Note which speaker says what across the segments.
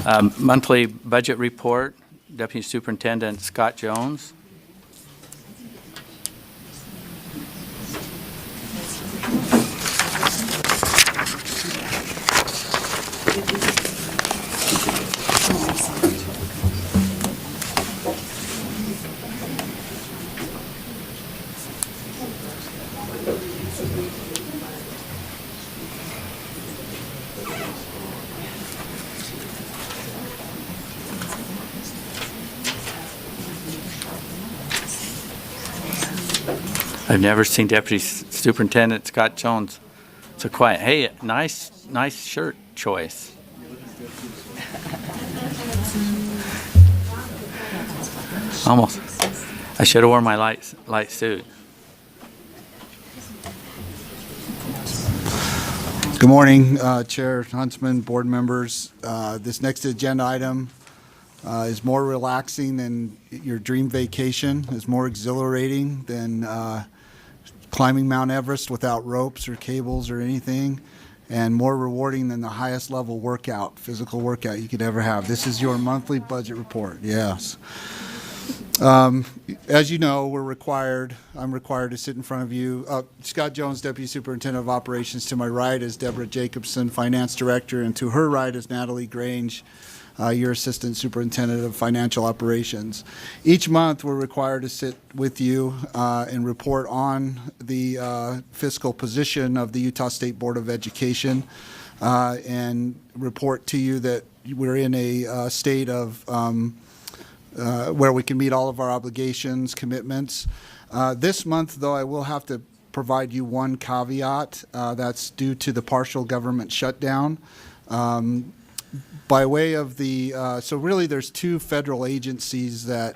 Speaker 1: Monthly budget report, Deputy Superintendent Scott Jones. I've never seen Deputy Superintendent Scott Jones so quiet. Hey, nice shirt choice. Almost. I should have worn my light suit.
Speaker 2: Good morning, Chair Huntsman, board members. This next agenda item is more relaxing than your dream vacation, is more exhilarating than climbing Mount Everest without ropes or cables or anything, and more rewarding than the highest level workout, physical workout you could ever have. This is your monthly budget report, yes. As you know, I'm required to sit in front of you. Scott Jones, Deputy Superintendent of Operations. To my right is Deborah Jacobson, Finance Director, and to her right is Natalie Grange, your Assistant Superintendent of Financial Operations. Each month, we're required to sit with you and report on the fiscal position of the Utah State Board of Education and report to you that we're in a state of where we can meet all of our obligations, commitments. This month, though, I will have to provide you one caveat. That's due to the partial government shutdown. By way of the, so really there's two federal agencies that,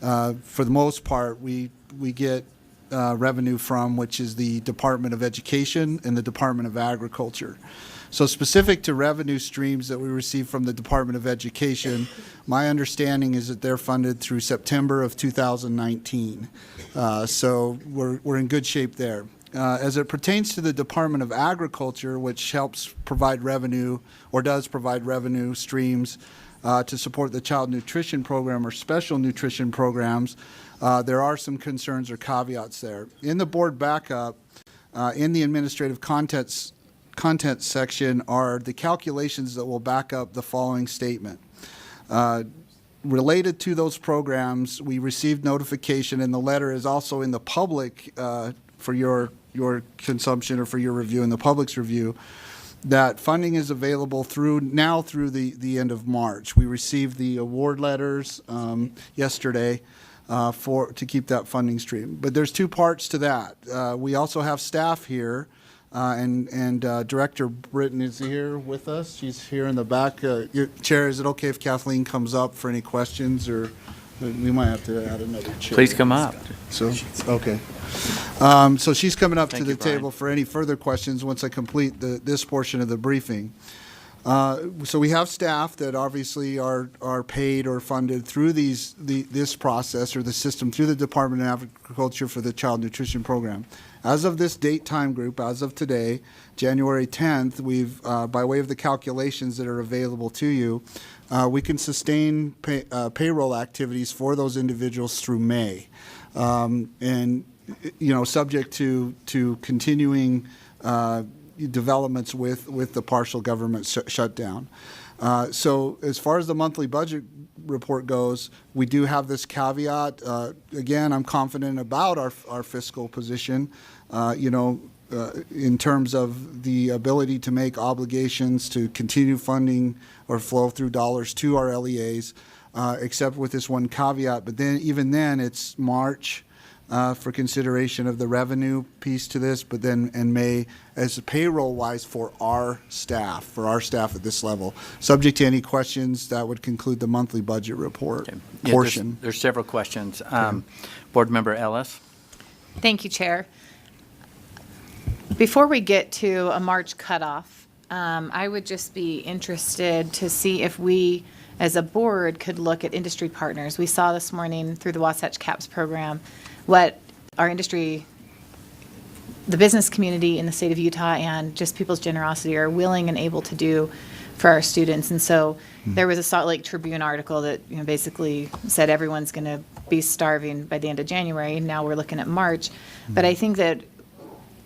Speaker 2: for the most part, we get revenue from, which is the Department of Education and the Department of Agriculture. So specific to revenue streams that we receive from the Department of Education, my understanding is that they're funded through September of 2019. So we're in good shape there. As it pertains to the Department of Agriculture, which helps provide revenue or does provide revenue streams to support the child nutrition program or special nutrition programs, there are some concerns or caveats there. In the board backup, in the administrative content section are the calculations that will back up the following statement. Related to those programs, we received notification, and the letter is also in the public for your consumption or for your review and the public's review, that funding is available through the end of March. We received the award letters yesterday to keep that funding stream. But there's two parts to that. We also have staff here. And Director Britton is here with us. She's here in the back. Chair, is it okay if Kathleen comes up for any questions, or we might have to add another chair?
Speaker 1: Please come up.
Speaker 2: So, okay. So she's coming up to the table for any further questions once I complete this portion of the briefing. So we have staff that obviously are paid or funded through this process or the system through the Department of Agriculture for the Child Nutrition Program. As of this date time group, as of today, January 10th, we've, by way of the calculations that are available to you, we can sustain payroll activities for those individuals through May. And, you know, subject to continuing developments with the partial government shutdown. So as far as the monthly budget report goes, we do have this caveat. Again, I'm confident about our fiscal position, in terms of the ability to make obligations to continue funding or flow through dollars to our LEAs, except with this one caveat. But then, even then, it's March for consideration of the revenue piece to this, but then in May as payroll-wise for our staff at this level. Subject to any questions, that would conclude the monthly budget report portion.
Speaker 1: Yeah, there's several questions. Board Member Ellis.
Speaker 3: Thank you, Chair. Before we get to a March cutoff, I would just be interested to see if we, as a board, could look at industry partners. We saw this morning through the Wasatch CAPS program what our industry, the business community in the state of Utah, and just people's generosity are willing and able to do for our students. And so there was a Salt Lake Tribune article that, you know, basically said everyone's going to be starving by the end of January. Now we're looking at March. But I think that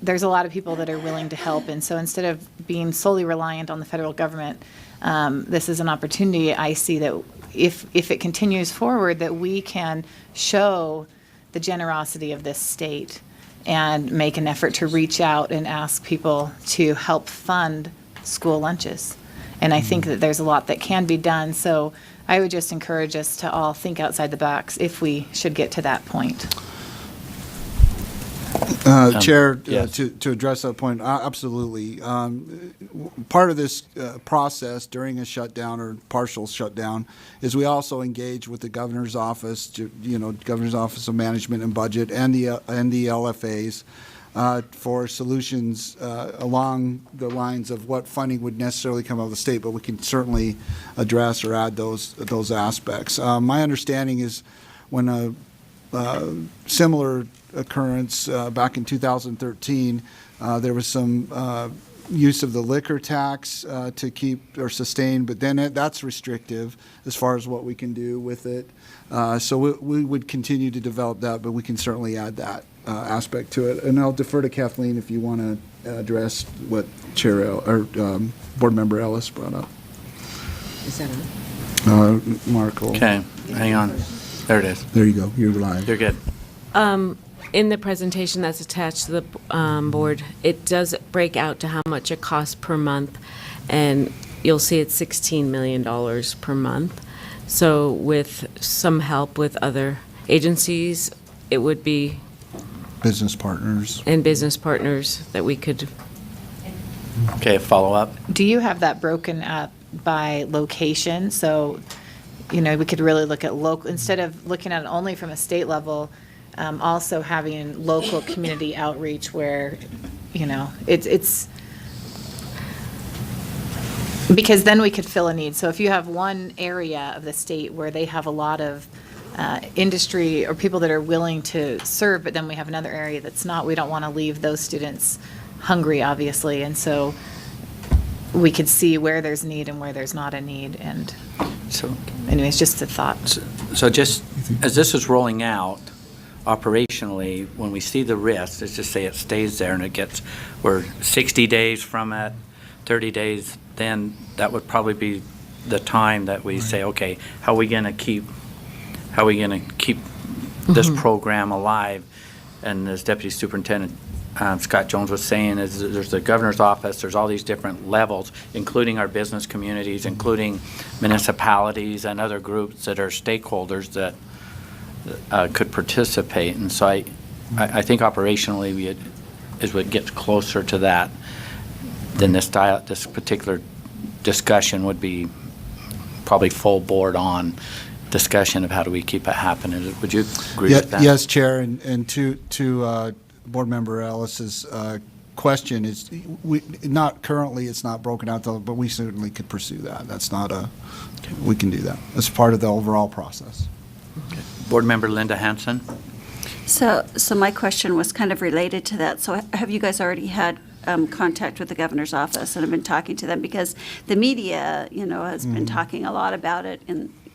Speaker 3: there's a lot of people that are willing to help. And so instead of being solely reliant on the federal government, this is an opportunity I see that if it continues forward, that we can show the generosity of this state and make an effort to reach out and ask people to help fund school lunches. And I think that there's a lot that can be done. So I would just encourage us to all think outside the box if we should get to that point.
Speaker 2: Chair,
Speaker 1: yes.
Speaker 2: to address that point, absolutely. Part of this process during a shutdown or partial shutdown is we also engage with the governor's office, Governor's Office of Management and Budget, and the LFAs for solutions along the lines of what funding would necessarily come out of the state, but we can certainly address or add those aspects. My understanding is when a similar occurrence back in 2013, there was some use of the liquor tax to keep or sustain, but then that's restrictive as far as what we can do with it. So we would continue to develop that, but we can certainly add that aspect to it. And I'll defer to Kathleen if you want to address what Board Member Ellis brought up.
Speaker 4: Is that on?
Speaker 2: Mark will.
Speaker 1: Okay, hang on. There it is.
Speaker 2: There you go. You're live.
Speaker 1: You're good.
Speaker 4: In the presentation that's attached to the board, it does break out to how much it costs per month, and you'll see it's $16 million per month. So with some help with other agencies, it would be,
Speaker 2: Business partners.
Speaker 4: and business partners that we could,
Speaker 1: Okay, follow up.
Speaker 3: Do you have that broken up by location? So, you know, we could really look at local, instead of looking at it only from a state level, also having local community outreach where, you know, it's because then we could fill a need. So if you have one area of the state where they have a lot of industry or people that are willing to serve, but then we have another area that's not, we don't want to leave those students hungry, obviously. And so we could see where there's need and where there's not a need. And
Speaker 1: So,
Speaker 3: anyways, just a thought.
Speaker 1: so just as this is rolling out operationally, when we see the risk, let's just say it stays there and we're 60 days from it, 30 days, then that would probably be the time that we say, okay, how are we going to keep this program alive? And as Deputy Superintendent Scott Jones was saying, is there's the governor's office, there's all these different levels, including our business communities, including municipalities and other groups that are stakeholders that could participate. And so I think operationally, as we get closer to that, then this particular discussion would be probably full board on discussion of how do we keep it happening. Would you agree with that?
Speaker 2: Yes, Chair, and to Board Member Ellis's question is, not currently, it's not broken out, though, but we certainly could pursue that. That's not we can do that as part of the overall process.
Speaker 1: Okay. Board Member Linda Hansen.
Speaker 5: So my question was kind of related to that. So have you guys already had contact with the governor's office and have been talking to them? Because the media, has been talking a lot about it,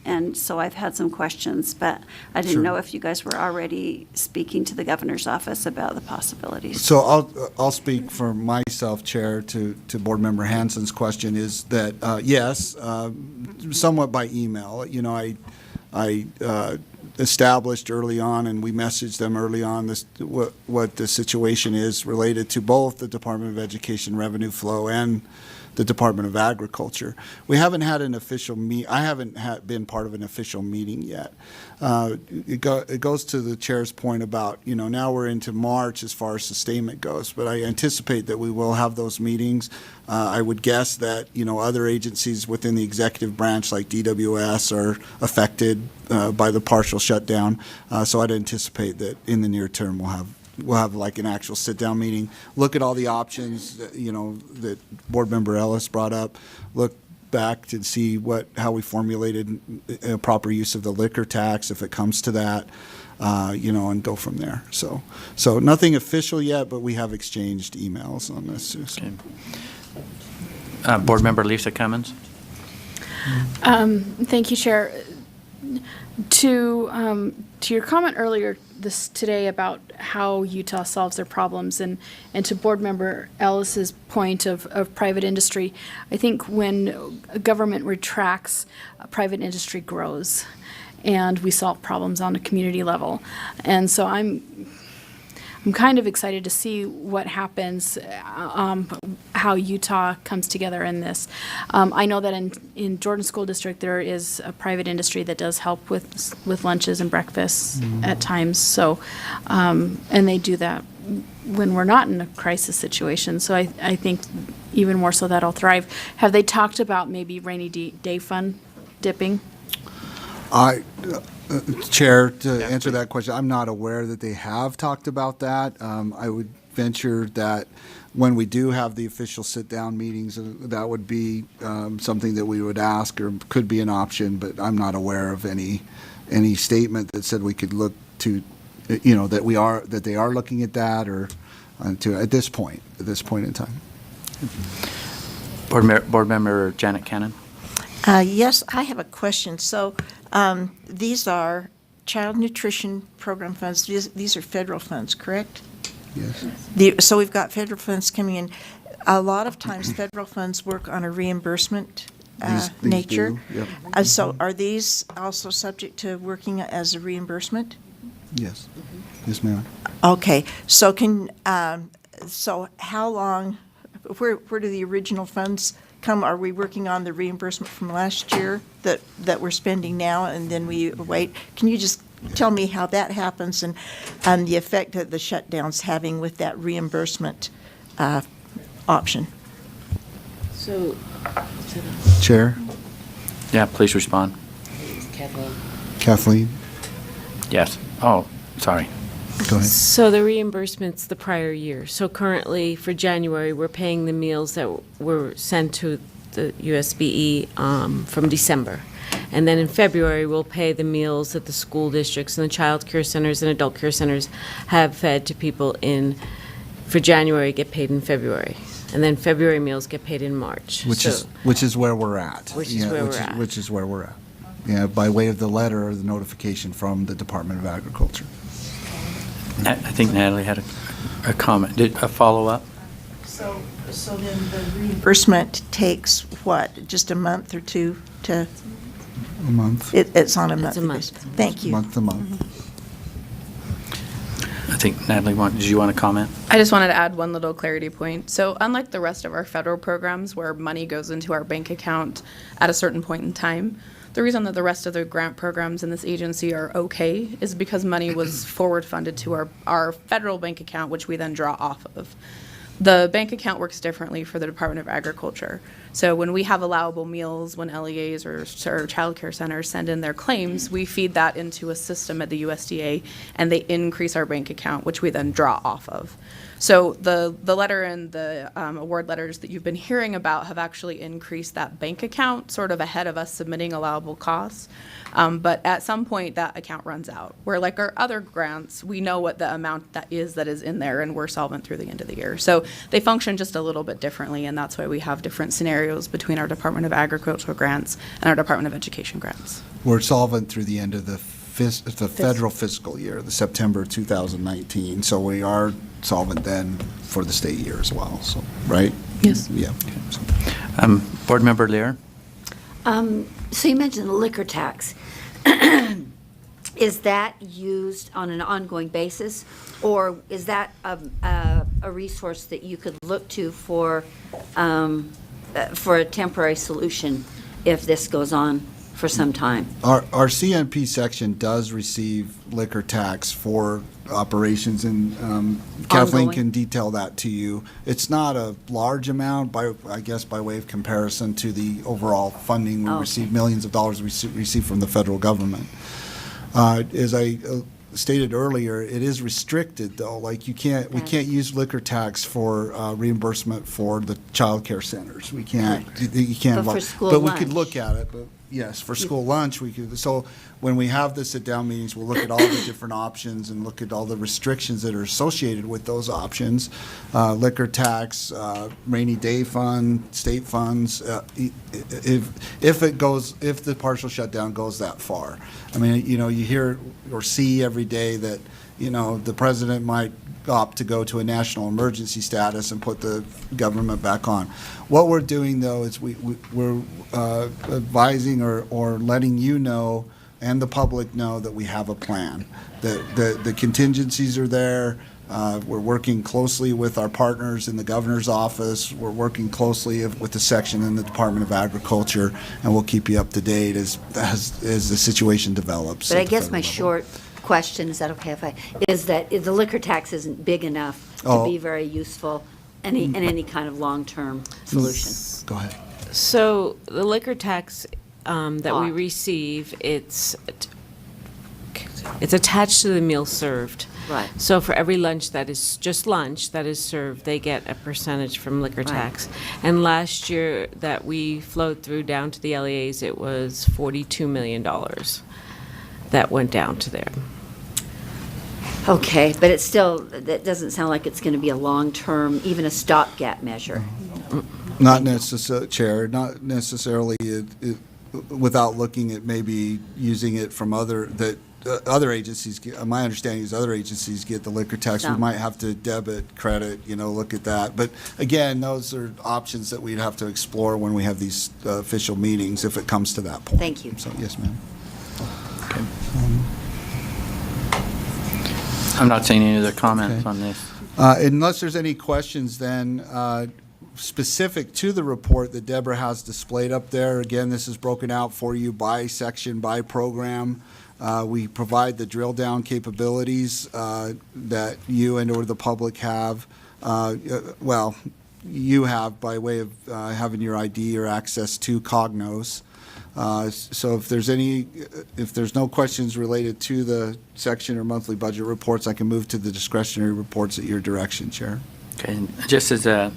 Speaker 5: and so I've had some questions, but I didn't
Speaker 2: Sure.
Speaker 5: know if you guys were already speaking to the governor's office about the possibilities.
Speaker 2: So I'll speak for myself, Chair, to Board Member Hansen's question is that, yes, somewhat by email. I established early on, and we messaged them early on what the situation is related to both the Department of Education revenue flow and the Department of Agriculture. We haven't had an official I haven't been part of an official meeting yet. It goes to the chair's point about, now we're into March as far as sustainment goes, but I anticipate that we will have those meetings. I would guess that, other agencies within the executive branch like DWS are affected by the partial shutdown. So I'd anticipate that in the near term we'll have like an actual sit-down meeting, look at all the options, that Board Member Ellis brought up, look back to see how we formulated a proper use of the liquor tax if it comes to that, and go from there. So nothing official yet, but we have exchanged emails on this. So.
Speaker 1: Okay. Board Member Lisa Cummins?
Speaker 6: Thank you, Chair. To your comment earlier today about how Utah solves their problems, and to Board Member Ellis's point of private industry, I think when government retracts, private industry grows, and we solve problems on a community level. And so I'm kind of excited to see what happens, how Utah comes together in this. I know that in Jordan School District, there is a private industry that does help with lunches and breakfasts at times. So, and they do that when we're not in a crisis situation. So I think even more so that'll thrive. Have they talked about maybe rainy day fund dipping?
Speaker 2: Chair, to answer that question, I'm not aware that they have talked about that. I would venture that when we do have the official sit-down meetings, that would be something that we would ask or could be an option, but I'm not aware of any statement that said we could look to, that they are looking at that or at this point in time.
Speaker 1: Board Member Janet Cannon?
Speaker 7: Yes, I have a question. So these are child nutrition program funds. These are federal funds, correct?
Speaker 2: Yes.
Speaker 7: So we've got federal funds coming in. A lot of times, federal funds work on a reimbursement
Speaker 2: These
Speaker 7: nature.
Speaker 2: do, yep.
Speaker 7: So are these also subject to working as a reimbursement?
Speaker 2: Yes. Yes, ma'am.
Speaker 7: Okay. So so how long? Where do the original funds come? Are we working on the reimbursement from last year that we're spending now, and then we wait? Can you just tell me how that happens and the effect that the shutdown's having with that reimbursement option?
Speaker 4: So,
Speaker 2: Chair,
Speaker 1: Yeah, please respond.
Speaker 2: Kathleen,
Speaker 1: Yes. Oh, sorry.
Speaker 2: go ahead.
Speaker 4: So the reimbursement's the prior year. So currently, for January, we're paying the meals that were sent to the USBE from December. And then in February, we'll pay the meals that the school districts and the child care centers and adult care centers have fed to people for January, get paid in February. And then February meals get paid in March.
Speaker 2: Which is where we're at.
Speaker 4: Which is where we're at.
Speaker 2: Which is where we're at. Yeah, by way of the letter or the notification from the Department of Agriculture.
Speaker 1: I think Natalie had a comment. A follow-up?
Speaker 7: So then the reimbursement takes what, just a month or two to?
Speaker 2: A month.
Speaker 7: It's on a
Speaker 4: It's a
Speaker 7: monthly
Speaker 4: month.
Speaker 7: basis. Thank you.
Speaker 2: Month to month.
Speaker 1: I think Natalie, did you want to comment?
Speaker 8: I just wanted to add one little clarity point. So unlike the rest of our federal programs where money goes into our bank account at a certain point in time, the reason that the rest of the grant programs in this agency are okay is because money was forward funded to our federal bank account, which we then draw off of. The bank account works differently for the Department of Agriculture. So when we have allowable meals, when LEAs or child care centers send in their claims, we feed that into a system at the USDA, and they increase our bank account, which we then draw off of. So the letter and the award letters that you've been hearing about have actually increased that bank account sort of ahead of us submitting allowable costs. But at some point, that account runs out. Where like our other grants, we know what the amount that is in there, and we're solvent through the end of the year. So they function just a little bit differently, and that's why we have different scenarios between our Department of Agriculture grants and our Department of Education grants.
Speaker 2: We're solvent through the end of the federal fiscal year, the September 2019. So we are solvent then for the state year as well. So, right?
Speaker 8: Yes.
Speaker 2: Yeah.
Speaker 1: Board Member Lear?
Speaker 9: So you mentioned the liquor tax. Is that used on an ongoing basis, or is that a resource that you could look to for a temporary solution if this goes on for some time?
Speaker 2: Our CNP section does receive liquor tax for operations, and Kathleen
Speaker 9: Ongoing.
Speaker 2: can detail that to you. It's not a large amount, I guess by way of comparison to the overall funding we
Speaker 9: Okay.
Speaker 2: receive, millions of dollars we receive from the federal government. As I stated earlier, it is restricted though. Like we can't use liquor tax for reimbursement for the child care centers. We can't.
Speaker 9: Correct.
Speaker 2: You can't.
Speaker 9: But for school
Speaker 2: But we could
Speaker 9: lunch.
Speaker 2: look at it. But Yes, for school lunch, we could, so when we have the sit-down meetings, we'll look at all the different options and look at all the restrictions that are associated with those options. Liquor tax, rainy day fund, state funds, if the partial shutdown goes that far. I mean, you know, you hear or see every day that, you know, the president might opt to go to a national emergency status and put the government back on. What we're doing, though, is we're advising or letting you know and the public know that we have a plan, that the contingencies are there. We're working closely with our partners in the governor's office. We're working closely with the section in the Department of Agriculture, and we'll keep you up to date as the situation develops.
Speaker 9: But I
Speaker 2: at the
Speaker 9: guess
Speaker 2: federal
Speaker 9: my
Speaker 2: level.
Speaker 9: short question, is that okay is that the liquor tax isn't big enough to
Speaker 2: Oh.
Speaker 9: be very useful in any kind of long-term solution.
Speaker 2: Go ahead.
Speaker 4: So the liquor tax that we
Speaker 9: Ah.
Speaker 4: receive, it's attached to the meal served.
Speaker 9: Right.
Speaker 4: So for every lunch that is just lunch that is served, they get a percentage from liquor
Speaker 9: Right.
Speaker 4: tax. And last year that we flowed through down to the LEAs, it was $42 million that went down to there.
Speaker 9: Okay, but it's still, that doesn't sound like it's going to be a long-term, even a stopgap measure.
Speaker 2: Not necessarily, Chair, not necessarily without looking at maybe using it from other agencies. My understanding is other agencies get the liquor tax. We
Speaker 9: Some.
Speaker 2: might have to debit, credit, look at that. But again, those are options that we'd have to explore when we have these official meetings, if it comes to that point.
Speaker 9: Thank you.
Speaker 2: So, yes, ma'am.
Speaker 1: I'm not seeing any other comments
Speaker 2: Okay.
Speaker 1: on this.
Speaker 2: Unless there's any questions then, specific to the report that Deborah has displayed up there, again, this is broken out for you by section, by program. We provide the drill down capabilities that you and or the public have. Well, you have by way of having your ID or access to Cognos. So if there's no questions related to the section or monthly budget reports, I can move to the discretionary reports at your direction, Chair.
Speaker 1: Okay, and just as a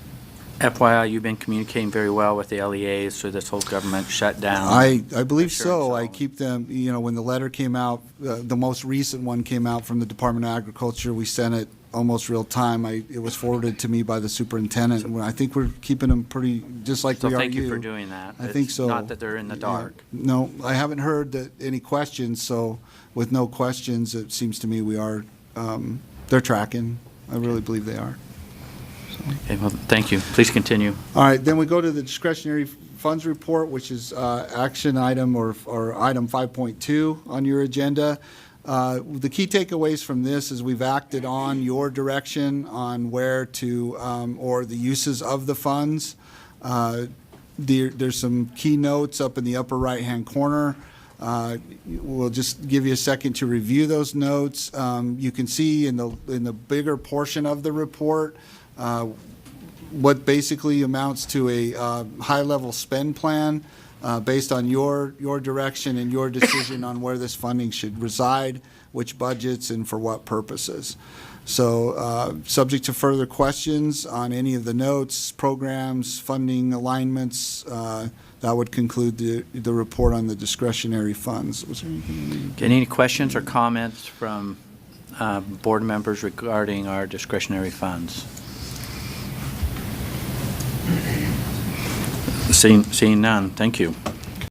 Speaker 1: FYI, you've been communicating very well with the LEAs through this whole government shutdown.
Speaker 2: I believe
Speaker 1: Sure,
Speaker 2: so.
Speaker 1: so-
Speaker 2: I keep them, when the letter came out, the most recent one came out from the Department of Agriculture, we sent it almost real time. It was forwarded to me by the superintendent, and I think we're keeping them pretty, just like
Speaker 1: So
Speaker 2: we are
Speaker 1: thank you for doing that.
Speaker 2: I think
Speaker 1: It's
Speaker 2: so.
Speaker 1: Not that they're in the dark.
Speaker 2: No, I haven't heard any questions, so with no questions, it seems to me they're tracking. I really believe they are.
Speaker 1: Okay, well, thank you. Please continue.
Speaker 2: All right, then we go to the discretionary funds report, which is action item or item 5.2 on your agenda. The key takeaways from this is we've acted on your direction on where to, or the uses of the funds. There's some key notes up in the upper right-hand corner. We'll just give you a second to review those notes. You can see in the bigger portion of the report, what basically amounts to a high-level spend plan based on your direction and your decision on where this funding should reside, which budgets, and for what purposes. So subject to further questions on any of the notes, programs, funding alignments, that would conclude the report on the discretionary funds. Was there anything?
Speaker 1: Okay, any questions or comments from board members regarding our discretionary funds? Seeing none, thank you.